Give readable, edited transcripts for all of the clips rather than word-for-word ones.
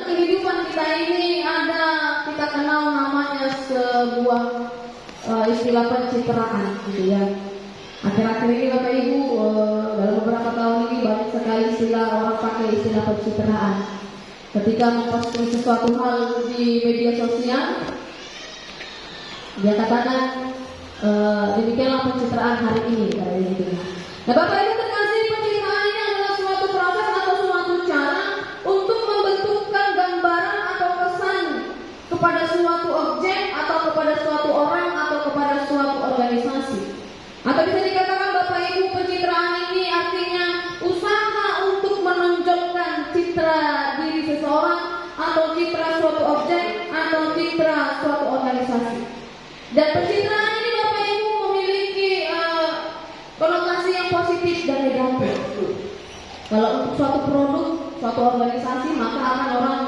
kehidupan kita ini ada, kita kenal namanya sebuah istilah pencitraan gitu ya. Akhir-akhir ini Bapak Ibu, dalam beberapa tahun ini banyak sekali istilah orang pakai istilah pencitraan. Ketika memposting sesuatu hal di media sosial, dia katakan demikianlah pencitraan hari ini, gitu. Nah Bapak Ibu terkasih, pencitraan ini adalah suatu proses atau suatu cara untuk membentukkan gambaran atau kesan kepada suatu objek atau kepada suatu orang atau kepada suatu organisasi. Atau bisa dikatakan Bapak Ibu, pencitraan ini artinya usaha untuk menonjolkan citra diri seseorang atau citra suatu objek atau citra suatu organisasi. Dan pencitraan ini Bapak Ibu memiliki konotasi yang positif dan negatif. Kalau untuk suatu produk, suatu organisasi, maka akan orang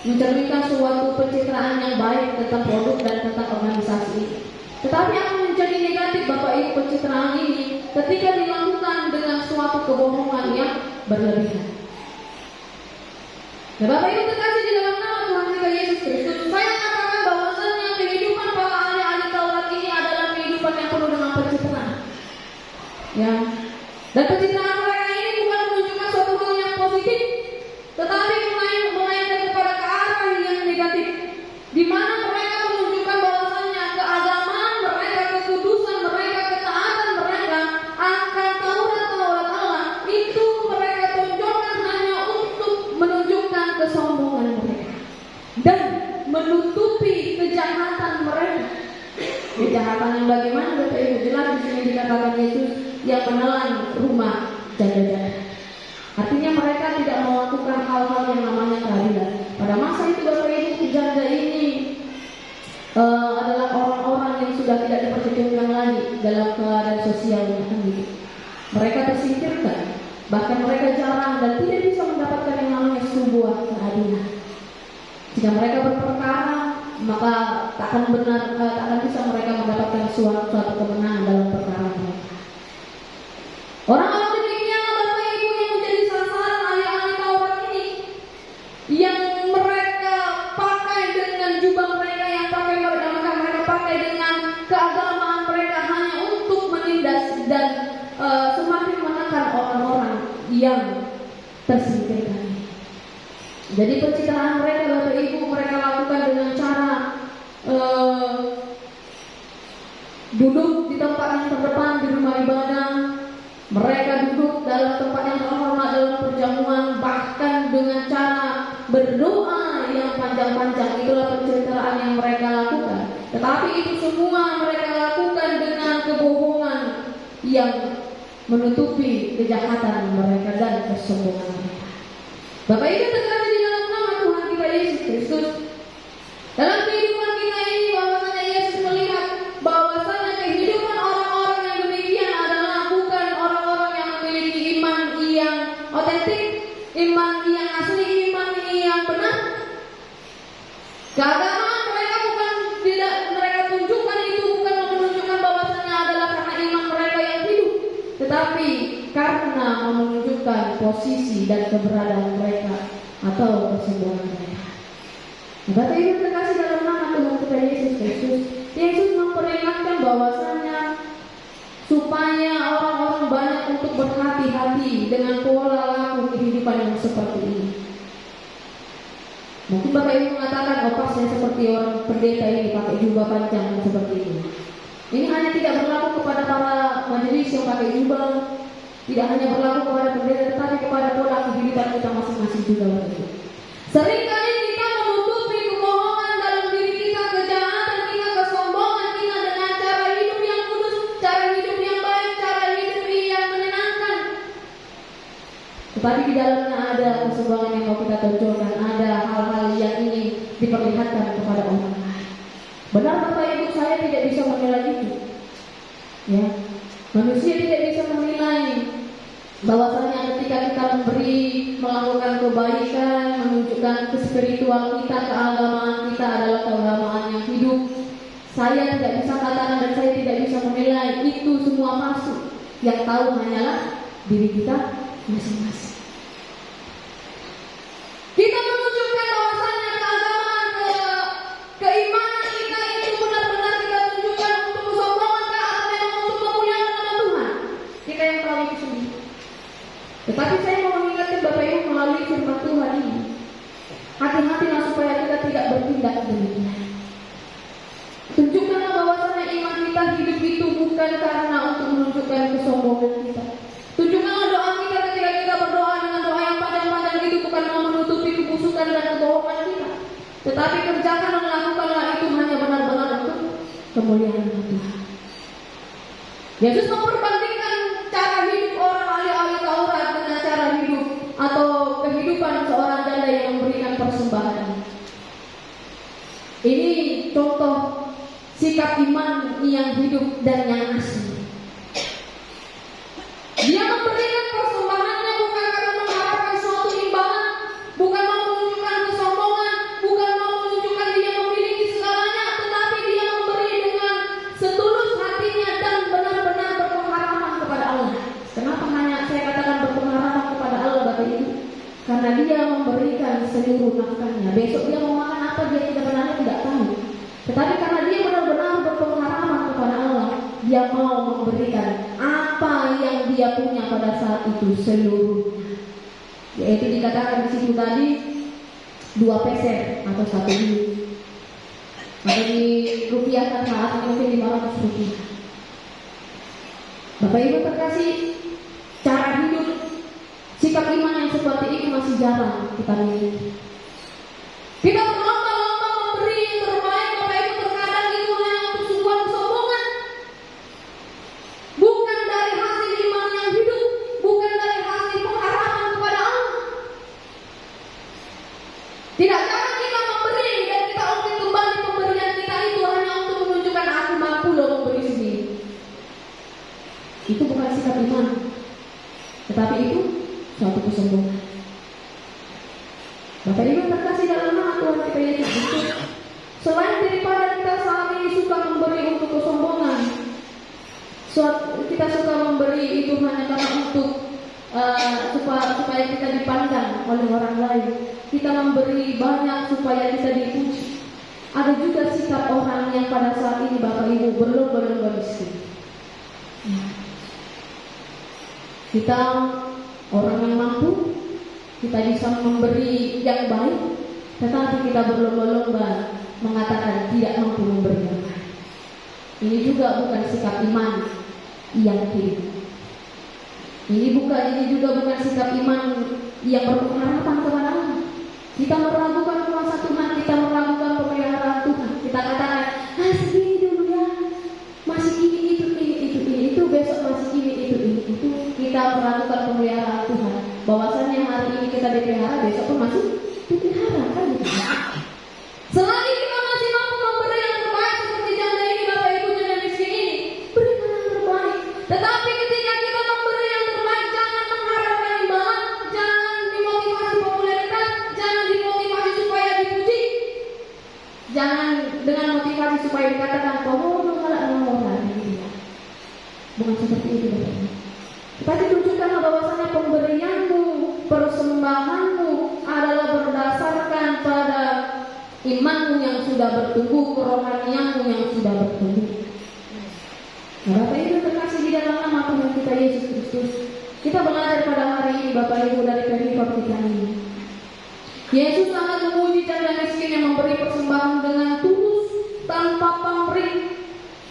mencerminkan suatu pencitraan yang baik tentang produk dan tentang organisasi. Tetapi akan menjadi negatif Bapak Ibu pencitraan ini ketika dilakukan dengan suatu kebohongan yang berlebihan. Nah Bapak Ibu terkasih di dalam nama Tuhan kita Yesus Kristus, saya katakan bahwasanya kehidupan para ahli-ahli Taurat ini adalah kehidupan yang penuh dengan pencitraan. Ya. Dan pencitraan mereka ini bukan menunjukkan suatu hal yang positif, tetapi melainkan kepada ke arah yang negatif, di mana mereka menunjukkan bahwasanya keagamaan mereka, kekudusan mereka, ketaatan mereka akan Taurat Allah itu mereka tonjolkan hanya untuk menunjukkan kesombongan mereka dan menutupi kejahatan mereka. Kejahatan yang bagaimana Bapak Ibu? Jelas di sini dikatakan Yesus yang menelan rumah janda-janda. Artinya mereka tidak melakukan hal-hal yang namanya keadilan. Pada masa itu Bapak Ibu, janda ini adalah orang-orang yang sudah tidak diperhitungkan lagi dalam keadaan sosial yang tinggi. Mereka tersingkirkan, bahkan mereka jarang dan tidak bisa mendapatkan yang namanya sebuah keadilan. Jika mereka berperkara, maka takkan bisa mereka mendapatkan suatu kemenangan dalam perkara mereka. Orang-orang demikian Bapak Ibu yang menjadi sasaran ahli-ahli Taurat ini, yang mereka pakai dengan jubah mereka, yang mereka pakai dengan keagamaan mereka hanya untuk menindas dan semakin menekan orang-orang yang tersingkirkan. Jadi pencitraan mereka Bapak Ibu mereka lakukan dengan cara duduk di tempat yang terdepan di rumah ibadah. Mereka duduk dalam tempat yang terhormat dalam perjamuan, bahkan dengan cara berdoa yang panjang-panjang. Itulah pencitraan yang mereka lakukan. Tetapi itu semua mereka lakukan dengan kebohongan yang menutupi kejahatan mereka dan kesombongan mereka. Bapak Ibu terkasih di dalam nama Tuhan kita Yesus Kristus, dalam kehidupan kita ini bahwasanya Yesus melihat bahwasanya kehidupan orang-orang yang demikian adalah bukan orang-orang yang memiliki iman yang otentik, iman yang asli, iman yang benar. Keagamaan mereka bukan tidak mereka tunjukkan itu bukan menunjukkan bahwasanya adalah karena iman mereka yang hidup, tetapi karena menunjukkan posisi dan keberadaan mereka atau kesombongan mereka. Bapak Ibu terkasih dalam nama Tuhan kita Yesus Kristus, Yesus memperingatkan bahwasanya supaya orang-orang banyak untuk berhati-hati dengan pola laku kehidupan yang seperti ini. Mungkin Bapak Ibu mengatakan, oh pasnya seperti orang pendeta ini pakai jubah panjang seperti ini. Ini hanya tidak berlaku kepada para majelis yang pakai jubah, tidak hanya berlaku kepada pendeta, tetapi kepada pola kehidupan kita masing-masing juga Bapak Ibu. Seringkali kita menutupi kebohongan dalam diri kita, kejahatan kita, kesombongan kita dengan cara hidup yang kudus, cara hidup yang baik, cara hidup yang menyenangkan. Tetapi di dalamnya ada kesombongan yang mau kita tonjolkan, ada hal-hal yang ingin diperlihatkan kepada orang lain. Benar Bapak Ibu, saya tidak bisa menilai itu. Ya, manusia tidak bisa menilai bahwasanya ketika kita memberi, melakukan kebaikan, menunjukkan kespiritual kita, keagamaan kita adalah keagamaan yang hidup. Saya tidak bisa katakan dan saya tidak bisa menilai itu semua palsu. Yang tahu hanyalah diri kita masing-masing. bertindak demikian. Tunjukkanlah bahwasanya iman kita hidup itu bukan karena untuk menunjukkan kesombongan kita. Tunjukkanlah doa kita ketika kita berdoa dengan doa yang panjang-panjang itu bukan mau menutupi kebusukan dan kebohongan kita, tetapi kerjakan dan lakukanlah itu hanya benar-benar untuk kemuliaan Tuhan. Yesus memperbandingkan cara hidup orang ahli-ahli Taurat dengan cara hidup atau kehidupan seorang janda yang memberikan persembahan. Ini contoh sikap iman yang hidup dan yang asli. Dia memberikan persembahannya bukan karena mengharapkan suatu imbalan, bukan mau menunjukkan kesombongan, bukan mau menunjukkan dia memiliki segalanya, tetapi dia memberi dengan setulus hatinya dan benar-benar berpengharapan kepada Allah. Kenapa hanya saya katakan berpengharapan kepada Allah, Bapak Ibu? Karena dia memberikan seluruh nafkahnya. Besok dia mau makan apa dia tidak tahu. Tetapi karena dia benar-benar berpengharapan kepada Allah, dia mau memberikan apa yang dia punya pada saat itu seluruhnya. Yaitu dikatakan di situ tadi 2 peser atau 1 unit. Maka di rupiahkan saat mungkin 500 rupiah. Bapak Ibu terkasih, cara hidup sikap iman yang seperti ini masih jarang kita miliki. Kita berlomba-lomba memberi yang terbaik, Bapak Ibu, terkadang itu hanya untuk sebuah kesombongan. Bukan dari hasil iman yang hidup, bukan dari hasil pengharapan kepada Allah. Tidak jarang kita memberi dan kita ungkit kembali pemberian kita itu hanya untuk menunjukkan aku mampu loh memberi sendiri. Itu bukan sikap iman, tetapi itu suatu kesombongan. Bapak Ibu terkasih dalam nama Tuhan kita Yesus Kristus, selain daripada kita saat ini suka memberi untuk kesombongan, kita suka memberi itu hanya karena untuk supaya kita dipandang oleh orang lain. Kita memberi banyak supaya kita dipuji. Ada juga sikap orang yang pada saat ini Bapak Ibu berlomba-lomba miskin. Kita orang yang mampu, kita bisa memberi yang baik, tetapi kita berlomba-lomba mengatakan tidak mampu memberi yang baik. Ini juga bukan sikap iman yang hidup. Ini juga bukan sikap iman yang berpengharapan kepada Allah. Kita meragukan kuasa Tuhan, kita meragukan pemeliharaan Tuhan. Kita katakan, segini dulu ya, masih ini itu besok masih ini itu. Kita meragukan pemeliharaan Tuhan. Bahwasannya hari ini kita dipelihara, besok pun masih dipelihara, kan gitu. Selagi kita masih mampu memberi yang terbaik seperti janda ini, Bapak Ibu janda miskin ini, berikan yang terbaik. Tetapi ketika kita memberi yang terbaik, jangan mengharapkan imbalan, jangan dimotivasi popularitas, jangan dimotivasi supaya dipuji, jangan dengan motivasi supaya dikatakan kamu orang gitu ya. Bukan seperti itu, Bapak Ibu. Tetapi tunjukkanlah bahwasanya pemberianmu, persembahanmu adalah berdasarkan pada imanmu yang sudah bertumbuh, kerohanianmu yang sudah bertumbuh. Nah, Bapak Ibu terkasih di dalam nama Tuhan kita Yesus Kristus, kita belajar pada hari ini Bapak Ibu dari kehidupan kita ini. Yesus sangat memuji janda miskin yang memberi persembahan dengan tulus tanpa pamrih,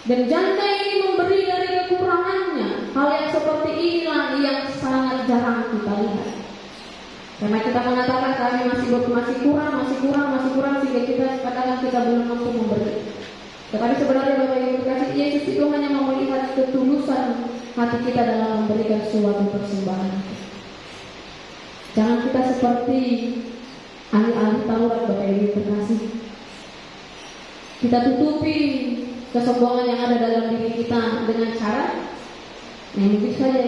dan janda ini memberi dari kekurangannya. Hal yang seperti inilah yang sangat jarang kita lihat. Karena kita mengatakan kami masih kurang sehingga kita katakan kita belum mampu memberi. Tetapi sebenarnya Bapak Ibu terkasih, Yesus itu hanya mau melihat ketulusan hati kita dalam memberikan suatu persembahan. Jangan kita seperti ahli-ahli Taurat, Bapak Ibu terkasih. Kita tutupi kesombongan yang ada dalam diri kita dengan cara mungkin saja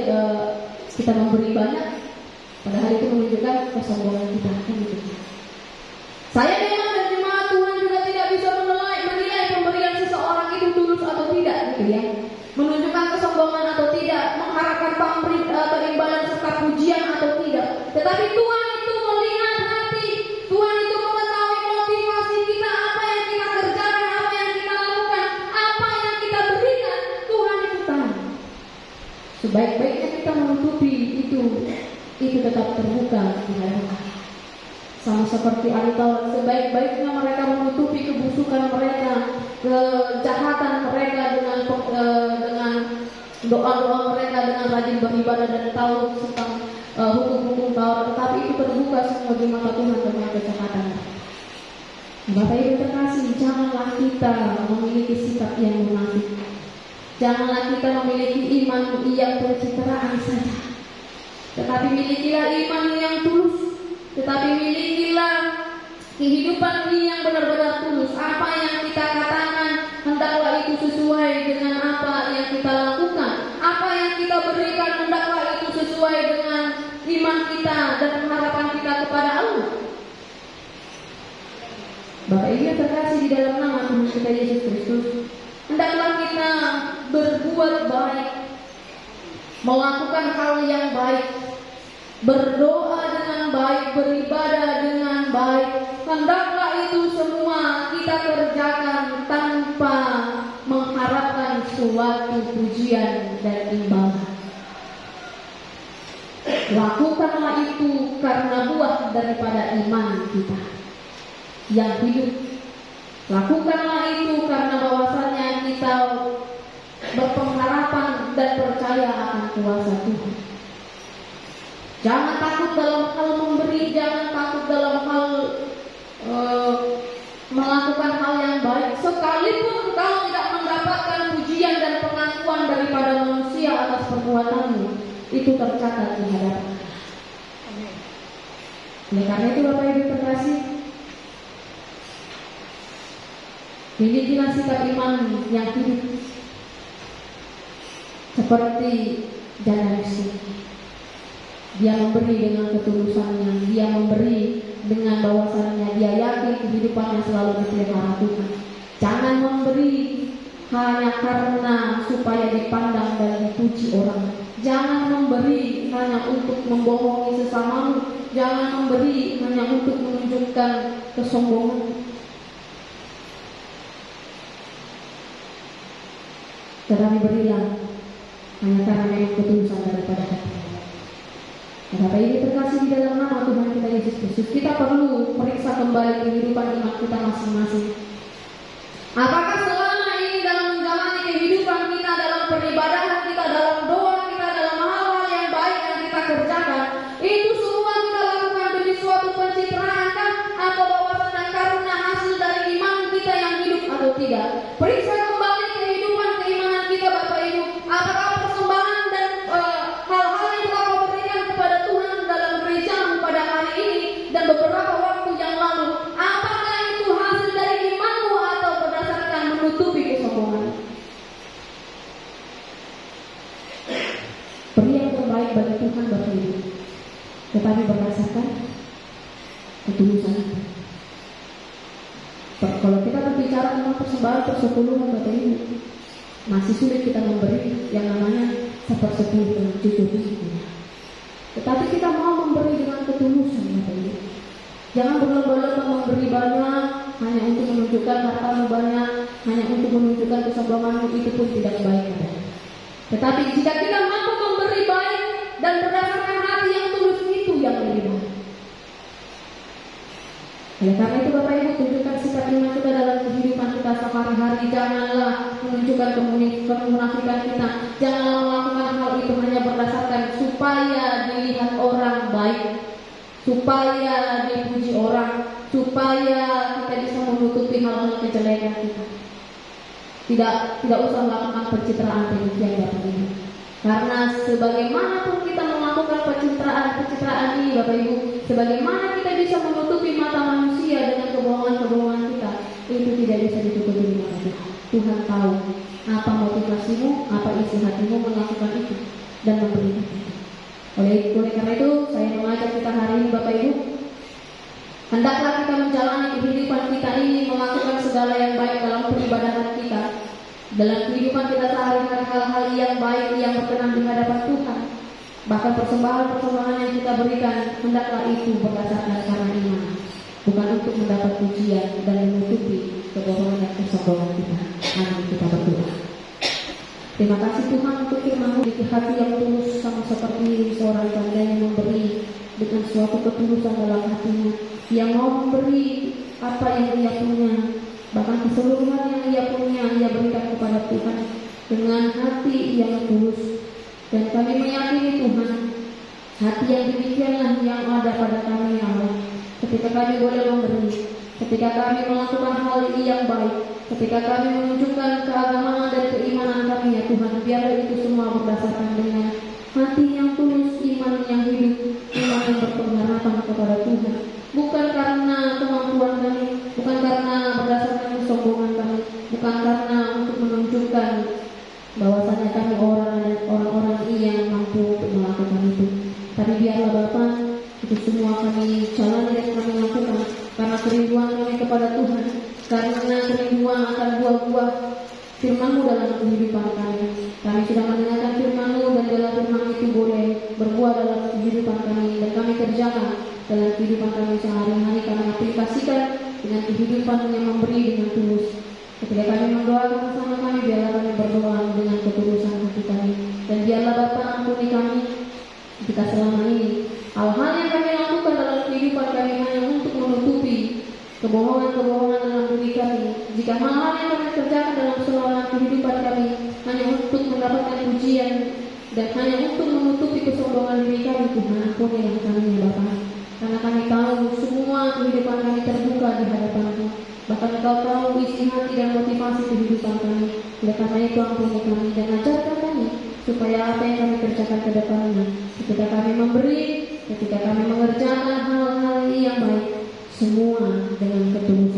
kita memberi banyak, padahal itu menunjukkan kesombongan kita. Saya memang dan jemaat Tuhan juga tidak bisa menilai pemberian seseorang itu tulus atau tidak, gitu ya. Menunjukkan kesombongan atau tidak, mengharapkan pamrih atau imbalan serta pujian atau tidak. Tetapi Tuhan itu melihat hati, Tuhan itu mengetahui motivasi kita, apa yang kita kerjakan, apa yang kita lakukan, apa yang kita berikan. Tuhan itu tahu. Sebaik-baiknya kita menutupi itu tetap terbuka di hadapan Allah. Sama seperti ahli Taurat, sebaik-baiknya mereka menutupi kebusukan mereka, kejahatan mereka dengan doa-doa mereka, dengan rajin beribadah dan tahu tentang hukum-hukum Taurat, tetapi itu terbuka semua di mata Tuhan dengan kejahatan. Bapak Ibu terkasih, janganlah kita memiliki sikap yang munafik. Janganlah kita memiliki iman yang pencitraan saja, tetapi milikilah iman yang tulus. Tetapi milikilah kehidupan yang benar-benar tulus. Apa yang kita katakan, hendaklah itu sesuai dengan apa yang kita lakukan. Apa yang kita berikan, hendaklah itu sesuai dengan iman kita dan pengharapan kita kepada Allah. Bapak Ibu yang terkasih di dalam nama Tuhan kita Yesus Kristus, hendaklah kita berbuat baik, melakukan hal yang baik, berdoa dengan baik, beribadah dengan baik. Hendaklah itu semua kita kerjakan tanpa mengharapkan suatu pujian dan imbalan. Lakukanlah itu karena buah daripada iman kita yang hidup. Lakukanlah itu karena bahwasannya kita berpengharapan dan percaya akan kuasa Tuhan. Jangan takut dalam hal memberi, jangan takut dalam hal melakukan hal yang baik. Sekalipun engkau tidak mendapatkan pujian dan pengakuan daripada manusia atas perbuatanmu, itu tercatat di hadapan Allah. Oleh karena itu Bapak Ibu terkasih, milikilah sikap iman yang hidup seperti janda miskin. Dia memberi dengan ketulusannya, dia memberi dengan bahwasannya dia yakin kehidupannya selalu dipelihara Tuhan. Jangan memberi hanya karena supaya dipandang dan dipuji orang. Jangan memberi hanya untuk membohongi sesamamu. Jangan memberi hanya untuk menunjukkan kesombongan. Tetapi berilah hanya karena memang ketulusan daripada hati. Bapak Ibu terkasih di dalam nama Tuhan kita Yesus Kristus, kita perlu periksa kembali kehidupan iman kita masing-masing. Apakah selama ini dalam menjalani kehidupan kita, dalam peribadahan kita, dalam doa kita, dalam hal-hal yang baik yang kita kerjakan, itu semua kita lakukan demi suatu pencitraan kan? Atau bahwasanya karena hasil dari iman kita yang hidup atau tidak? Periksa kembali kehidupan keimanan kita Bapak Ibu. Apakah persembahan dan hal-hal yang telah kau berikan kepada Tuhan dalam gerejamu pada hari ini dan beberapa waktu yang lalu, apakah itu hasil dari imanmu atau berdasarkan menutupi kesombongan? Beri yang terbaik bagi Tuhan Bapak Ibu, tetapi berdasarkan ketulusan. Kalau kita berbicara tentang persembahan persepuluhan Bapak Ibu, masih sulit kita memberi yang namanya sepersepuluh dengan jujur. Tetapi kita mau memberi dengan ketulusan Bapak Ibu. Jangan berlomba-lomba memberi banyak hanya untuk menunjukkan hartamu banyak, hanya untuk menunjukkan kesombonganmu, itu pun tidak baik. Tetapi jika kita mampu memberi baik dan berdasarkan hati yang tulus, itu yang lebih baik. Oleh karena itu Bapak Ibu, tunjukkan sikap iman kita dalam kehidupan kita sehari-hari. Janganlah menunjukkan kemunafikan kita. Janganlah melakukan hal itu hanya berdasarkan supaya dilihat orang baik, supaya dipuji orang, supaya kita bisa menutupi hal-hal kejelekan kita. Tidak usah melakukan pencitraan demikian Bapak Ibu. Karena sebagaimanapun kita melakukan pencitraan ini Bapak Ibu, sebagaimana kita bisa menutupi mata manusia dengan kebohongan-kebohongan kita, itu tidak bisa ditutupi di mata Tuhan. Tuhan tahu apa motivasimu, apa isi hatimu melakukan itu dan memberikan itu. Oleh karena itu, saya mengajak kita hari ini Bapak Ibu, hendaklah kita menjalani kehidupan kita ini, melakukan segala yang baik dalam peribadahan kita, dalam kehidupan kita sehari-hari, hal-hal yang baik yang berkenan di hadapan Tuhan. Bahkan persembahan-persembahan yang kita berikan, hendaklah itu berdasarkan karena iman, bukan untuk mendapat pujian dan menutupi kebohongan dan kesombongan kita. Amin. Kita berdoa. Terima kasih Tuhan untuk firman-Mu, di hati yang tulus sama seperti seorang janda yang memberi dengan suatu ketulusan dalam hatinya, yang mau memberi apa yang ia punya, bahkan keseluruhan yang ia punya, ia berikan kepada Tuhan dengan hati yang tulus. Dan kami meyakini Tuhan, hati yang demikianlah yang ada pada kami ya Allah. Ketika kami boleh memberi, ketika kami melakukan hal yang baik, ketika kami menunjukkan keagamaan dan keimanan kami ya Tuhan, biarlah itu semua berdasarkan dengan hati yang tulus, iman yang hidup, iman yang berpengharapan kepada Tuhan. Bukan karena kemampuan kami, bukan karena berdasarkan kesombongan kami, bukan karena untuk menunjukkan bahwasanya kami orang-orang yang mampu untuk melakukan itu. Tapi biarlah Bapa, itu semua kami jalani dan kami lakukan karena kerinduan kami kepada Tuhan, karena kerinduan akan buah-buah firman-Mu dalam kehidupan kami. Kami sudah mendengarkan firman-Mu dan dalam firman itu boleh berbuah dalam kehidupan kami dan kami kerjakan dalam kehidupan kami sehari-hari. Kami aplikasikan dengan kehidupan yang memberi dengan tulus. Ketika kami mendoakan bersama kami, biarlah kami berdoa dengan ketulusan hati kami. Dan biarlah Bapa ampuni kami jika selama ini hal-hal yang kami lakukan dalam kehidupan kami hanya untuk menutupi kebohongan-kebohongan dalam diri kami. Jika hal-hal yang kami kerjakan dalam selama kehidupan kami hanya untuk mendapatkan pujian dan hanya untuk menutupi kesombongan diri kami, Tuhan ampunilah kami ya Bapa. Karena kami tahu semua kehidupan kami terbuka di hadapan-Mu. Bahkan Engkau tahu isi hati dan motivasi kehidupan kami. Oleh karena itu ampuni kami dan ajarkan kami supaya apa yang kami kerjakan ke depannya, ketika kami memberi, ketika kami mengerjakan hal-hal yang baik, semua dengan ketulusan